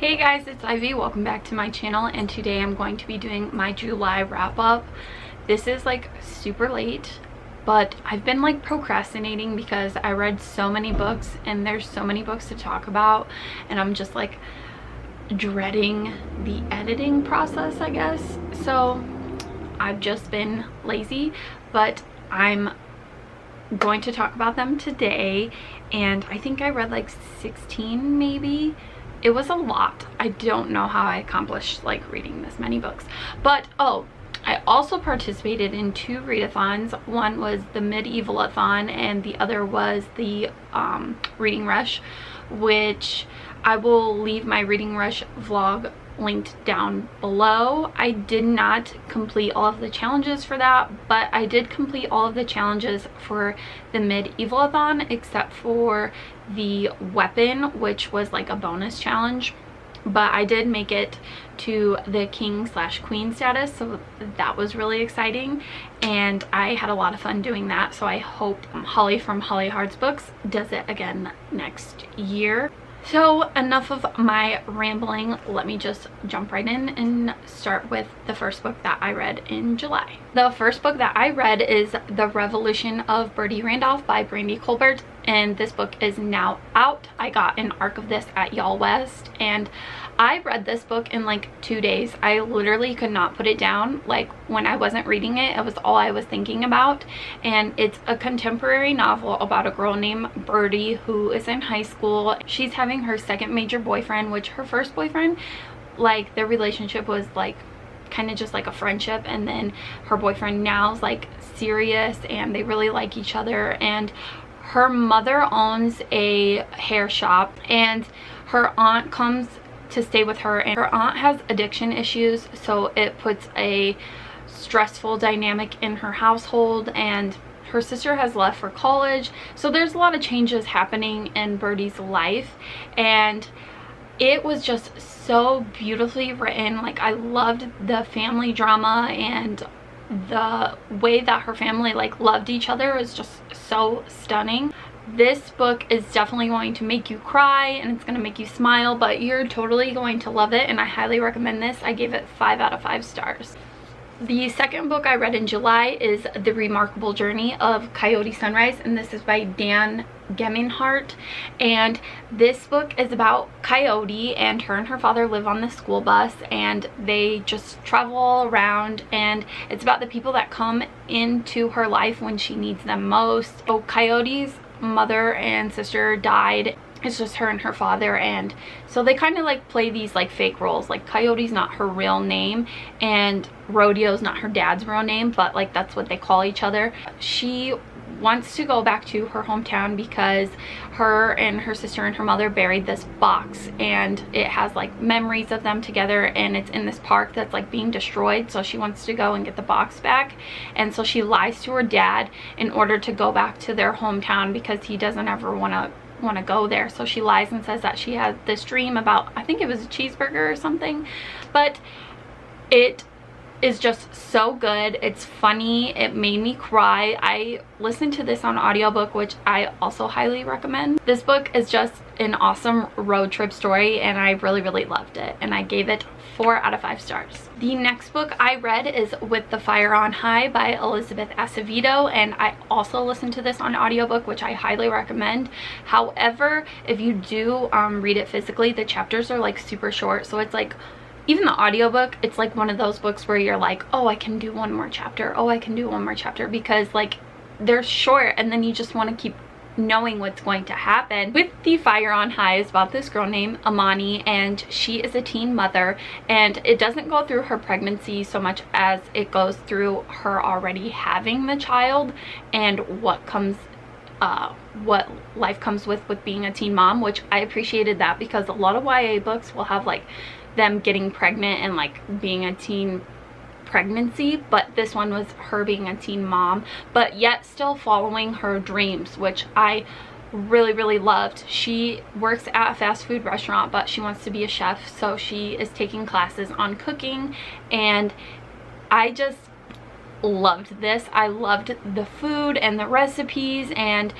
Hey guys, it's Ivy. Welcome back to my channel, and today I'm going to be doing my July wrap up. This is like super late, but I've been like procrastinating because I read so many books and there's so many books to talk about, and I'm just like dreading the editing process, I guess. So I've just been lazy, but I'm going to talk about them today. And I think I read like 16 maybe. It was a lot. I don't know how I accomplished like reading this many books, but I also participated in two readathons. One was the Medievalathon and the other was the Reading Rush, which I will leave my Reading Rush vlog linked down below. I did not complete all of the challenges for that, but I did complete all of the challenges for the Medievalathon except for the weapon, which was like a bonus challenge. But I did make it to the king/queen status, so that was really exciting, and I had a lot of fun doing that. So I hope Holly from Holly Hards Books does it again next year. So enough of my rambling, let me just jump right in and start with the first book that I read in July. The first book that I read is The Revolution of Birdie Randolph by Brandy Colbert, and this book is now out. I got an ARC of this at Y'all West, and I read this book in like 2 days. I literally could not put it down. Like when I wasn't reading it, it was all I was thinking about. And it's a contemporary novel about a girl named Birdie who is in high school. She's having her second major boyfriend, which her first boyfriend, like their relationship was like kind of just like a friendship, and then her boyfriend now is like serious and they really like each other. And her mother owns a hair shop, and her aunt comes to stay with her, and her aunt has addiction issues, so it puts a stressful dynamic in her household. And her sister has left for college, so there's a lot of changes happening in Birdie's life, and it was just so beautifully written. Like I loved the family drama, and the way that her family like loved each other was just so stunning. This book is definitely going to make you cry and it's going to make you smile, but you're totally going to love it, and I highly recommend this. I gave it 5 out of 5 stars. The second book I read in July is The Remarkable Journey of Coyote Sunrise, and this is by Dan Gemeinhart. And this book is about Coyote, and her and her father live on the school bus, and they just travel all around, and it's about the people that come into her life when she needs them most. So Coyote's mother and sister died. It's just her and her father, and so they kind of like play these like fake roles. Like Coyote's not her real name, and Rodeo's not her dad's real name, but like that's what they call each other. She wants to go back to her hometown because her and her sister and her mother buried this box, and it has like memories of them together, and it's in this park that's like being destroyed. So she wants to go and get the box back, and so she lies to her dad in order to go back to their hometown because he doesn't ever want to go there. So she lies and says that she had this dream about, I think it was a cheeseburger or something, but it is just so good. It's funny. It made me cry. I listened to this on audiobook, which I also highly recommend. This book is just an awesome road trip story, and I really loved it, and I gave it 4 out of 5 stars. The next book I read is With the Fire on High by Elizabeth Acevedo, and I also listened to this on audiobook, which I highly recommend. However, if you do read it physically, the chapters are like super short, so it's like, even the audiobook, it's like one of those books where you're like, oh, I can do one more chapter, oh, I can do one more chapter, because like they're short, and then you just want to keep knowing what's going to happen. With the Fire on High is about this girl named Amani, and she is a teen mother, and it doesn't go through her pregnancy so much as it goes through her already having the child and what life comes with being a teen mom, which I appreciated that, because a lot of YA books will have like them getting pregnant and like being a teen pregnancy, but this one was her being a teen mom, but yet still following her dreams, which I really loved. She works at a fast food restaurant, but she wants to be a chef, so she is taking classes on cooking, and I just loved this. I loved the food and the recipes and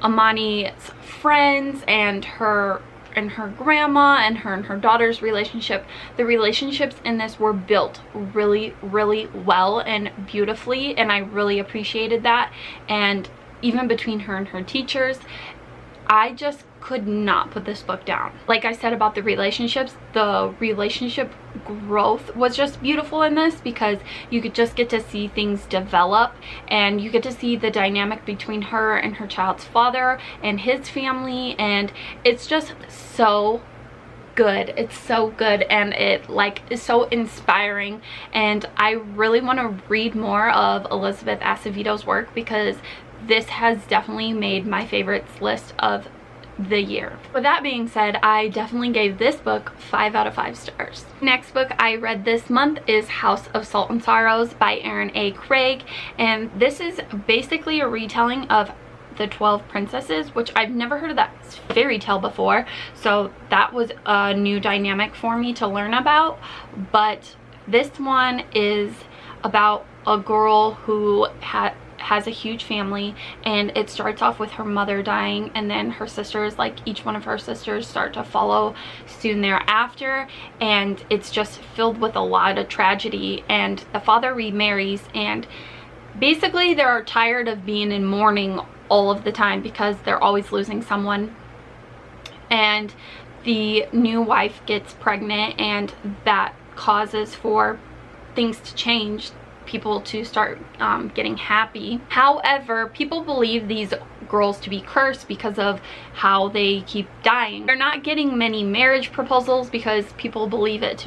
Amani's friends and her and her grandma and her daughter's relationship. The relationships in this were built really, really well and beautifully, and I really appreciated that. And even between her and her teachers, I just could not put this book down. Like I said about the relationships, the relationship growth was just beautiful in this, because you could just get to see things develop, and you get to see the dynamic between her and her child's father and his family, and it's just so good. It's so good, and it like is so inspiring, and I really want to read more of Elizabeth Acevedo's work, because this has definitely made my favorites list of the year. With that being said, I definitely gave this book 5 out of 5 stars. Next book I read this month is House of Salt and Sorrows by Erin A. Craig, and this is basically a retelling of the 12 Princesses, which I've never heard of that fairy tale before, so that was a new dynamic for me to learn about. But this one is about a girl who has a huge family, and it starts off with her mother dying, and then her sisters, like each one of her sisters, start to follow soon thereafter, and it's just filled with a lot of tragedy. And the father remarries, and basically they're tired of being in mourning all of the time because they're always losing someone, and the new wife gets pregnant, and that causes for things to change, people to start getting happy. However, people believe these girls to be cursed because of how they keep dying. They're not getting many marriage proposals because people believe it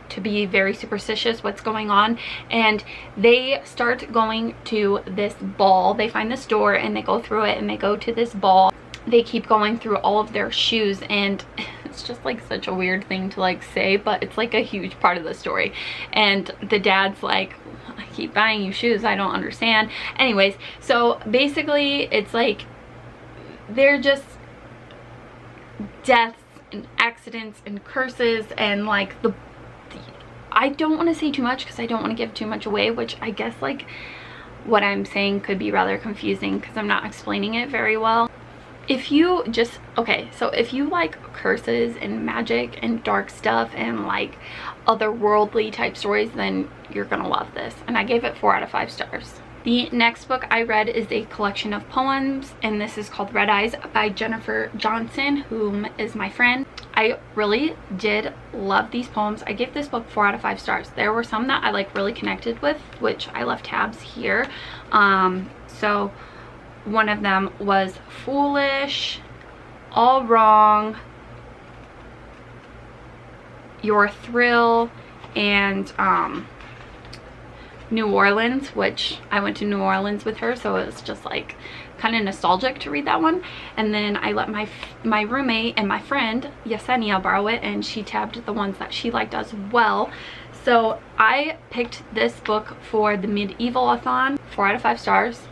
to be very superstitious what's going on, and they start going to this ball. They find this door and they go through it, and they go to this ball. They keep going through all of their shoes, and it's just like such a weird thing to like say, but it's like a huge part of the story. And the dad's like, I keep buying you shoes, I don't understand. Anyways, so basically it's like they're just deaths and accidents and curses, and like I don't want to say too much because I don't want to give too much away, which I guess like what I'm saying could be rather confusing because I'm not explaining it very well. If you just, okay, so if you like curses and magic and dark stuff and like otherworldly type stories, then you're gonna love this. And I gave it 4 out of 5 stars. The next book I read is a collection of poems, and this is called Red Eyes by Jennifer Johnson, whom is my friend. I really did love these poems. I gave this book 4 out of 5 stars. There were some that I like really connected with, which I left tabs here. So one of them was Foolish, All Wrong, Your Thrill, and New Orleans, which I went to New Orleans with her, so it was just like kind of nostalgic to read that one. And then I let my roommate and my friend Yesenia borrow it, and she tabbed the ones that she liked as well. So I picked this book for the Medieval-a-thon. 4 out of 5 stars.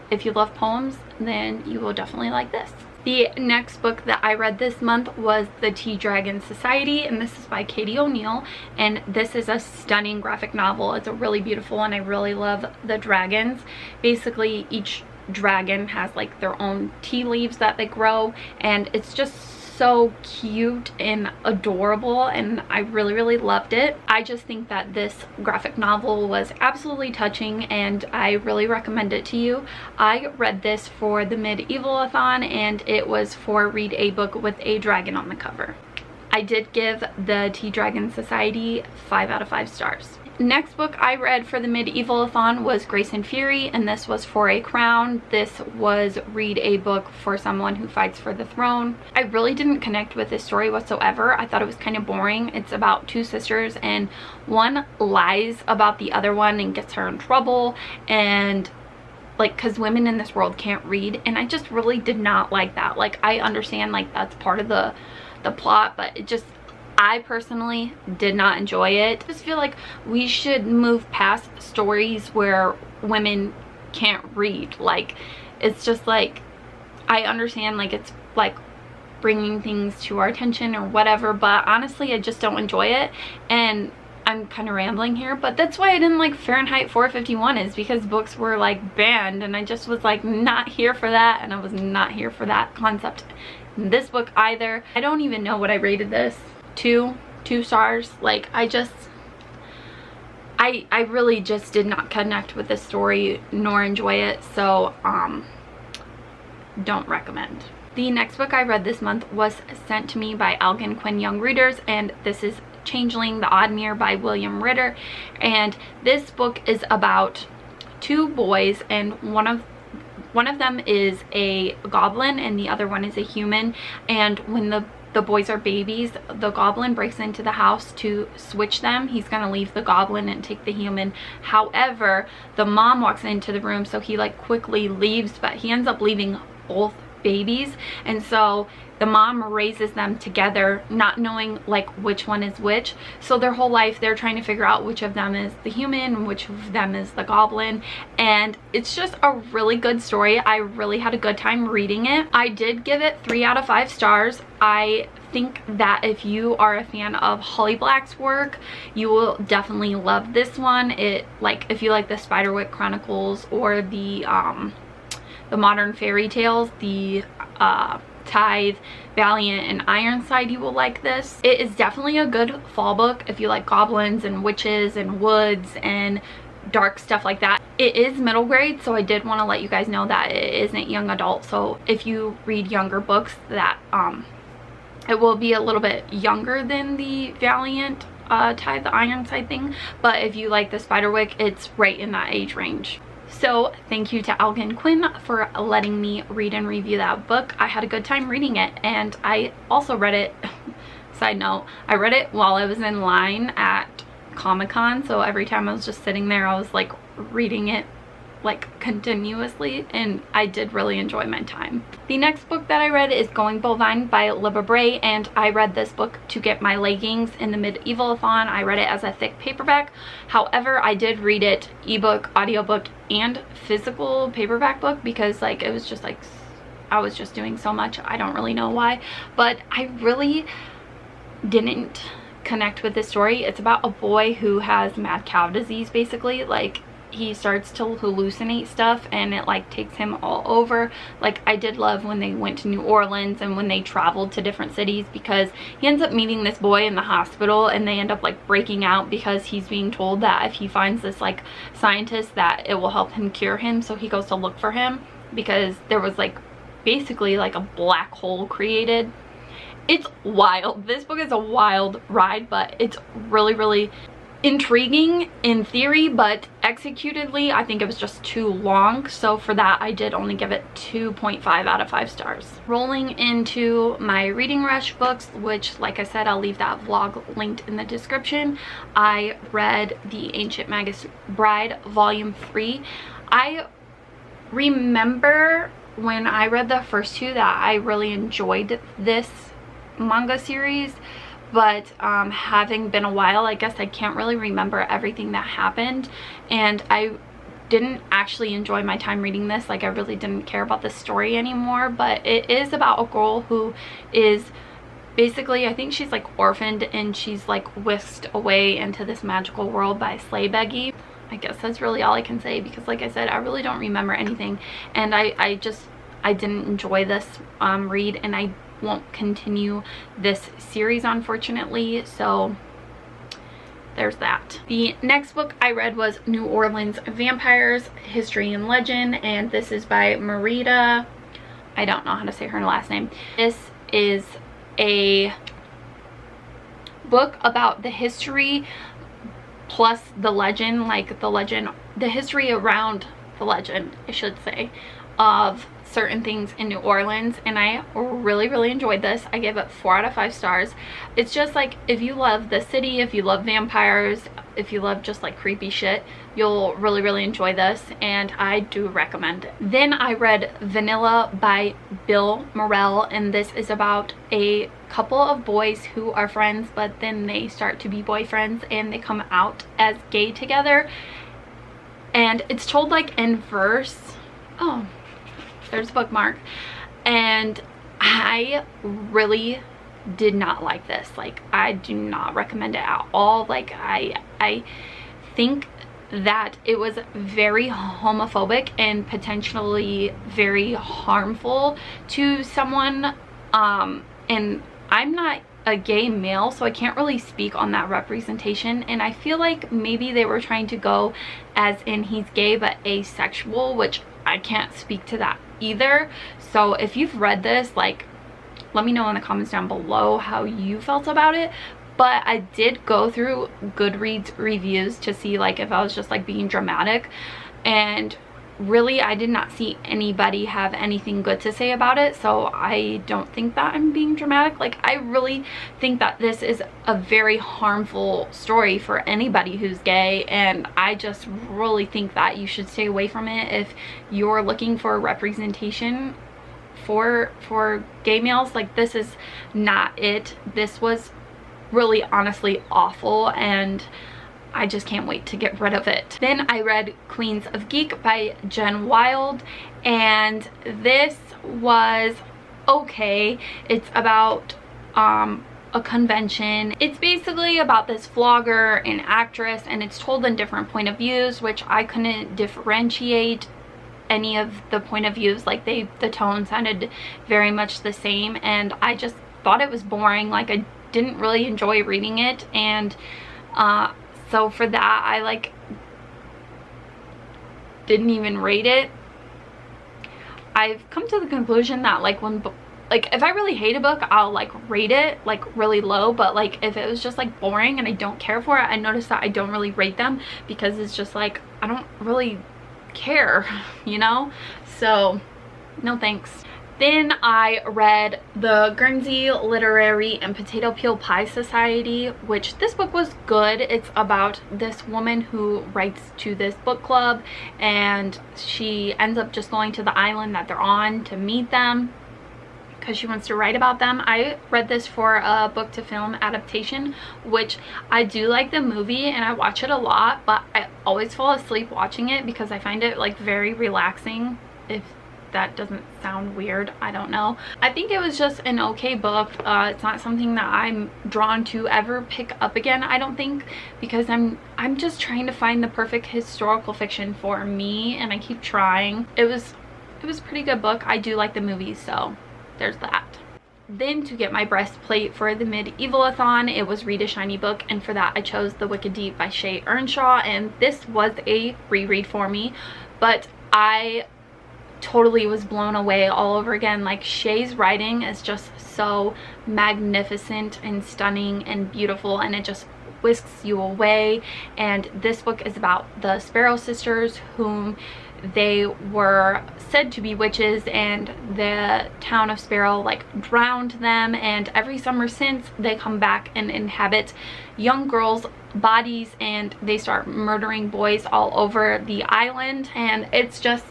If you love poems, then you will definitely like this. The next book that I read this month was The Tea Dragon Society, and this is by Katie O'Neill, and this is a stunning graphic novel. It's a really beautiful one. I really love the dragons. Basically, each dragon has like their own tea leaves that they grow, and it's just so cute and adorable, and I really loved it. I just think that this graphic novel was absolutely touching, and I really recommend it to you. I read this for the Medieval-a-thon, and it was for Read a Book with a Dragon on the cover. I did give The Tea Dragon Society 5 out of 5 stars. Next book I read for the Medieval-a-thon was Grace and Fury, and this was for a crown. This was Read a Book for someone who fights for the throne. I really didn't connect with this story whatsoever. I thought it was kind of boring. It's about 2 sisters, and one lies about the other one and gets her in trouble, and like, because women in this world can't read, and I just really did not like that. Like, I understand like that's part of the plot, but it just, I personally did not enjoy it. I just feel like we should move past stories where women can't read. Like, it's just like, I understand like it's like bringing things to our attention or whatever, but honestly I just don't enjoy it. And I'm kind of rambling here, but that's why I didn't like Fahrenheit 451, is because books were like banned, and I just was like not here for that, and I was not here for that concept this book either. I don't even know what I rated this. 2 stars. Like, I really just did not connect with this story nor enjoy it, so don't recommend. The next book I read this month was sent to me by Algon Quinn Young Readers, and this is Changeling, The Odd Mirror by William Ritter. And this book is about 2 boys, and one of them is a goblin and the other one is a human. And when the boys are babies, the goblin breaks into the house to switch them. He's gonna leave the goblin and take the human. However, the mom walks into the room, so he like quickly leaves, but he ends up leaving both babies. And so the mom raises them together, not knowing like which one is which. So their whole life they're trying to figure out which of them is the human and which of them is the goblin. And it's just a really good story. I really had a good time reading it. I did give it 3 out of 5 stars. I think that if you are a fan of Holly Black's work, you will definitely love this one. It, like, if you like the Spiderwick Chronicles or the modern fairy tales, the Tithe, Valiant, and Ironside, you will like this. It is definitely a good fall book if you like goblins and witches and woods and dark stuff like that. It is middle grade, so I did want to let you guys know that it isn't young adult. So if you read younger books, that it will be a little bit younger than the Valiant, Tithe, the Ironside thing. But if you like the Spiderwick, it's right in that age range. So thank you to Algon Quinn for letting me read and review that book. I had a good time reading it, and I also read it, side note, I read it while I was in line at Comic-Con, so every time I was just sitting there I was like reading it like continuously, and I did really enjoy my time. The next book that I read is Going Bovine by Libba Bray, and I read this book to get my leggings in the Medieval-a-thon. I read it as a thick paperback. However, I did read it ebook, audiobook, and physical paperback book because like it was just like I was just doing so much. I don't really know why, but I really didn't connect with this story. It's about a boy who has mad cow disease, basically. Like, he starts to hallucinate stuff and it like takes him all over. Like, I did love when they went to New Orleans and when they traveled to different cities, because he ends up meeting this boy in the hospital and they end up like breaking out because he's being told that if he finds this like scientist that it will help him cure him. So he goes to look for him because there was like basically like a black hole created. It's wild. This book is a wild ride, but it's really, really intriguing in theory, but executedly I think it was just too long. So for that I did only give it 2.5 out of 5 stars. Rolling into my reading rush books, which like I said, I'll leave that vlog linked in the description. I read The Ancient Magus Bride Volume 3. I remember when I read the first 2 that I really enjoyed this manga series, but having been a while, I guess I can't really remember everything that happened, and I didn't actually enjoy my time reading this. Like, I really didn't care about the story anymore. But it is about a girl who is basically, I think she's like orphaned and she's like whisked away into this magical world by Slay Beggy. I guess that's really all I can say, because like I said, I really don't remember anything, and I didn't enjoy this read, and I won't continue this series, unfortunately. So there's that. The next book I read was New Orleans Vampires, History and Legend, and this is by Marita. I don't know how to say her last name. This is a book about the history plus the legend, like the history around the legend, I should say, of certain things in New Orleans, and I really, really enjoyed this. I gave it 4 out of 5 stars. It's just like, if you love the city, if you love vampires, if you love just like creepy shit, you'll really, really enjoy this, and I do recommend it. Then I read Vanilla by Bill Morrell, and this is about a couple of boys who are friends, but then they start to be boyfriends and they come out as gay together, and it's told like in verse. Oh, there's a bookmark. And I really did not like this. Like, I do not recommend it at all. Like, I think that it was very homophobic and potentially very harmful to someone And I'm not a gay male, so I can't really speak on that representation, and I feel like maybe they were trying to go as in he's gay but asexual, which I can't speak to that either. So if you've read this, like, let me know in the comments down below how you felt about it. But I did go through Goodreads reviews to see like if I was just like being dramatic, and really I did not see anybody have anything good to say about it. So I don't think that I'm being dramatic. Like, I really think that this is a very harmful story for anybody who's gay, and I just really think that you should stay away from it if you're looking for a representation for gay males. Like, this is not it. This was really honestly awful, and I just can't wait to get rid of it. Then I read Queens of Geek by Jen Wild, and this was okay. It's about a convention. It's basically about this vlogger and actress, and it's told in different point of views, which I couldn't differentiate any of the point of views. Like, the tone sounded very much the same, and I just thought it was boring. Like, I didn't really enjoy reading it, and so for that I like didn't even rate it. I've come to the conclusion that like if I really hate a book, I'll like rate it like really low, but like if it was just like boring and I don't care for it, I noticed that I don't really rate them, because it's just like I don't really care, you know? So no thanks. Then I read the Guernsey Literary and Potato Peel Pie Society, which this book was good. It's about this woman who writes to this book club, and she ends up just going to the island that they're on to meet them because she wants to write about them. I read this for a book to film adaptation, which I do like the movie and I watch it a lot, but I always fall asleep watching it because I find it like very relaxing. If that doesn't sound weird, I don't know. I think it was just an okay book. It's not something that I'm drawn to ever pick up again, I don't think, because I'm just trying to find the perfect historical fiction for me, and I keep trying. It was a pretty good book. I do like the movie, so there's that. Then to get my breastplate for the Medieval-a-thon, it was read a shiny book, and for that I chose The Wicked Deep by Shay Earnshaw, and this was a reread for me, but I totally was blown away all over again. Like, Shay's writing is just so magnificent and stunning and beautiful, and it just whisks you away. And this book is about the Sparrow sisters, whom they were said to be witches, and the town of Sparrow like drowned them, and every summer since they come back and inhabit young girls' bodies, and they start murdering boys all over the island. And it's just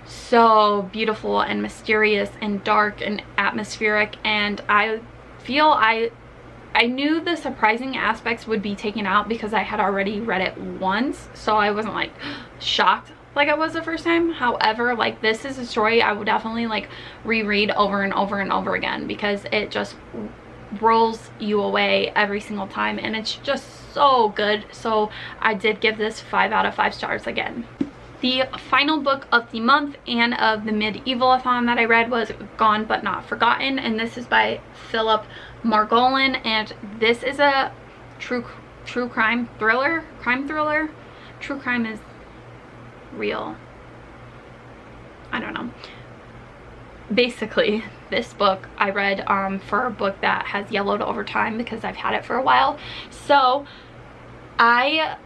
so beautiful and mysterious and dark and atmospheric, and I feel I knew the surprising aspects would be taken out because I had already read it once, so I wasn't like shocked like I was the first time. However, like, this is a story I would definitely like reread over and over and over again, because it just rolls you away every single time, and it's just so good. So I did give this 5 out of 5 stars again. The final book of the month and of the Medieval-a-thon that I read was Gone But Not Forgotten, and this is by Philip Margolin, and this is a true crime thriller. True crime is real. I don't know. Basically, this book I read for a book that has yellowed over time because I've had it for a while. So I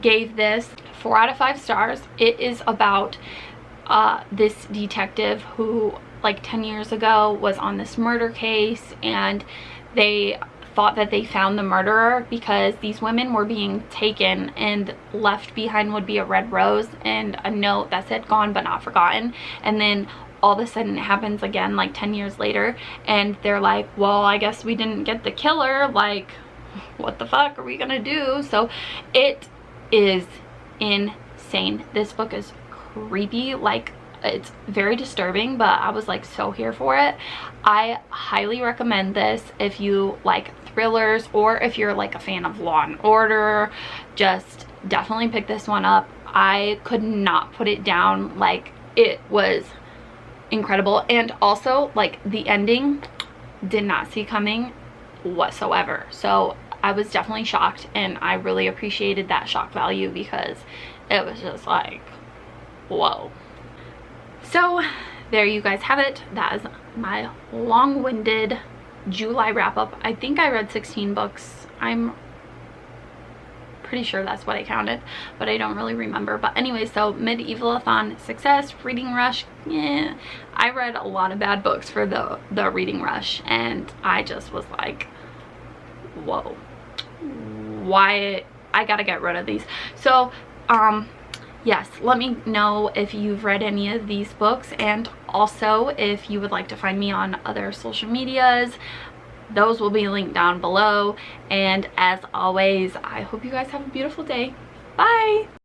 gave this 4 out of 5 stars. It is about this detective who like 10 years ago was on this murder case, and they thought that they found the murderer because these women were being taken, and left behind would be a red rose and a note that said gone but not forgotten. And then all of a sudden it happens again like 10 years later, and they're like, well, I guess we didn't get the killer, like what the fuck are we gonna do? So it is insane. This book is creepy, like it's very disturbing, but I was like so here for it. I highly recommend this if you like thrillers, or if you're like a fan of Law and Order. Just definitely pick this one up. I could not put it down. Like, it was incredible. And also, like, the ending, did not see coming whatsoever. So I was definitely shocked, and I really appreciated that shock value because it was just like, whoa. So there you guys have it. That is my long-winded July wrap-up. I think I read 16 books. I'm pretty sure that's what I counted, but I don't really remember. But anyway, so Medievalathon success, reading rush, yeah. I read a lot of bad books for the reading rush, and I just was like, whoa, why? I gotta get rid of these. So yes, let me know if you've read any of these books, and also if you would like to find me on other social medias. Those will be linked down below. And as always, I hope you guys have a beautiful day. Bye!